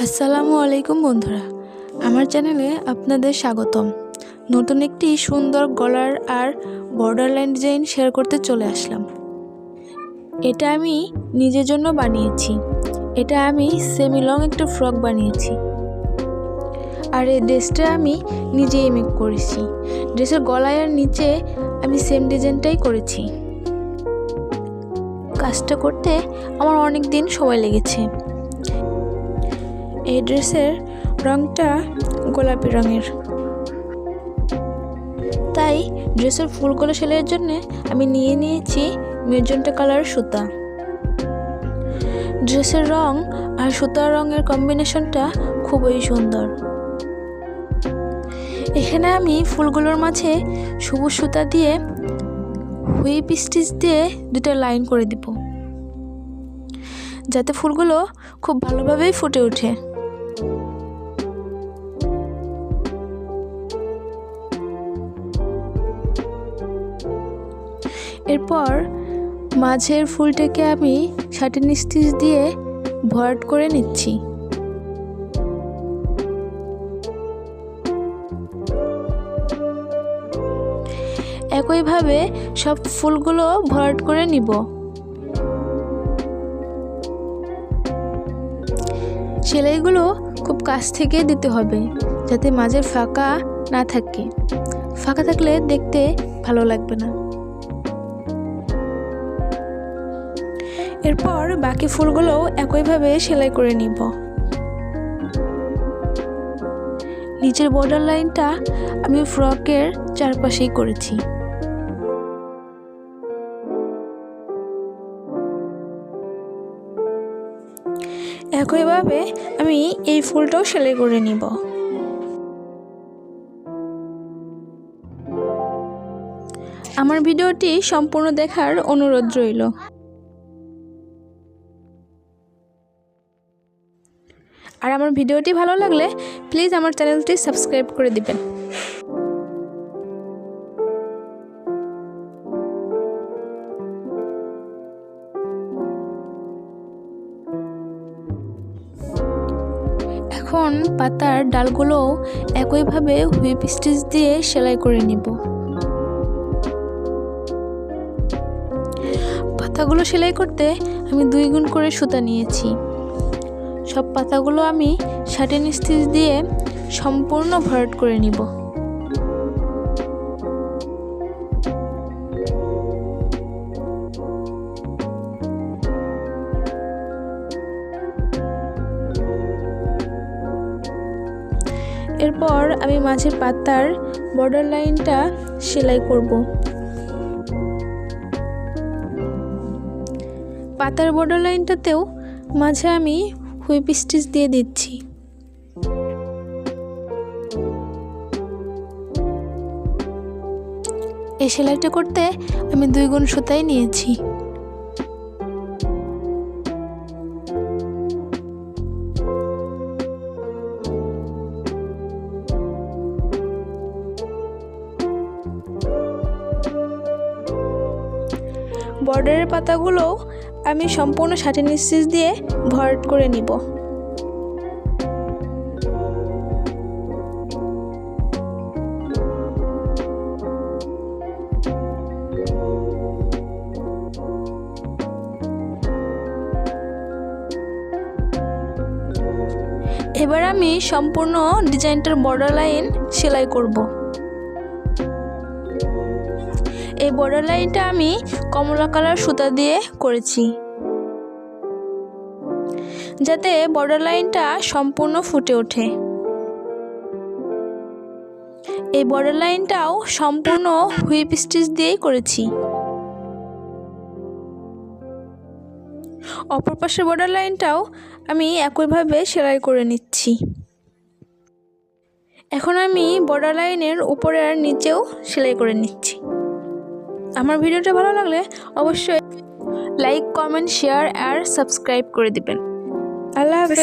আসসালামু আলাইকুম বন্ধুরা, আমার চ্যানেলে আপনাদের স্বাগতম। নতুন একটি সুন্দর গলার আর বর্ডার লাইন ডিজাইন শেয়ার করতে চলে আসলাম। এটা আমি নিজের জন্য বানিয়েছি। এটা আমি সেমি লং একটা ফ্রক বানিয়েছি, আর এই ড্রেসটা আমি নিজেই মেক করেছি। ড্রেসের গলায় আর নিচে আমি সেম ডিজাইনটাই করেছি। কাজটা করতে আমার অনেক দিন সময় লেগেছে। এই ড্রেসের রঙটা গোলাপি রঙের, তাই ড্রেসের ফুলগুলো সেলাইয়ের জন্য আমি নিয়ে নিয়েছি মেজেন্টা কালার সুতা। ড্রেসের রং আর সুতার রঙের কম্বিনেশনটা খুবই সুন্দর। এখানে আমি ফুলগুলোর মাঝে সবুজ সুতা দিয়ে হুইপ স্টিচ দিয়ে দুটো লাইন করে দিব, যাতে ফুলগুলো খুব ভালোভাবেই ফুটে ওঠে। এরপর মাঝের ফুলটাকে আমি সাটিন স্টিচ দিয়ে ভরাট করে নিচ্ছি। একইভাবে সব ফুলগুলো ভরাট করে নিব। সেলাইগুলো খুব কাছ থেকে দিতে হবে, যাতে মাঝের ফাঁকা না থাকে। ফাঁকা থাকলে দেখতে ভালো লাগবে না। এরপর বাকি ফুলগুলো একইভাবে সেলাই করে নিব। নিচের বর্ডার লাইনটা আমি ফ্রকের চারপাশেই করেছি। একইভাবে আমি এই ফুলটাও সেলাই করে নিব। আমার ভিডিওটি সম্পূর্ণ দেখার অনুরোধ রইল। আর আমার ভিডিওটি ভালো লাগলে প্লিজ আমার চ্যানেলটি সাবস্ক্রাইব করে দিবেন। এখন পাতার ডালগুলো একইভাবে হুইপ স্টিচ দিয়ে সেলাই করে নিব। পাতাগুলো সেলাই করতে আমি 2 গুণ করে সুতা নিয়েছি। সব পাতাগুলো আমি সাটিন স্টিচ দিয়ে সম্পূর্ণ ভরাট করে নিব। এরপর আমি মাঝের পাতার বর্ডার লাইনটা সেলাই করব। পাতার বর্ডার লাইনটাতেও মাঝে আমি হুইপ স্টিচ দিয়ে দিচ্ছি। এই সেলাইটা করতে আমি 2 গুণ সুতাই নিয়েছি। বর্ডারের পাতাগুলো আমি সম্পূর্ণ সাটিন স্টিচ দিয়ে ভরাট করে নিব। এবার আমি সম্পূর্ণ ডিজাইনটার বর্ডার লাইন সেলাই করব। এই বর্ডার লাইনটা আমি কমলা কালার সুতা দিয়ে করেছি, যাতে বর্ডার লাইনটা সম্পূর্ণ ফুটে ওঠে। এই বর্ডার লাইনটাও সম্পূর্ণ হুইপ স্টিচ দিয়েই করেছি। অপর পাশের বর্ডার লাইনটাও আমি একইভাবে সেলাই করে নিচ্ছি। এখন আমি বর্ডার লাইনের উপরে আর নিচেও সেলাই করে নিচ্ছি। আমার ভিডিওটা ভালো লাগলে অবশ্যই লাইক, কমেন্ট, শেয়ার আর সাবস্ক্রাইব করে দিবেন। আল্লাহ হাফেজ।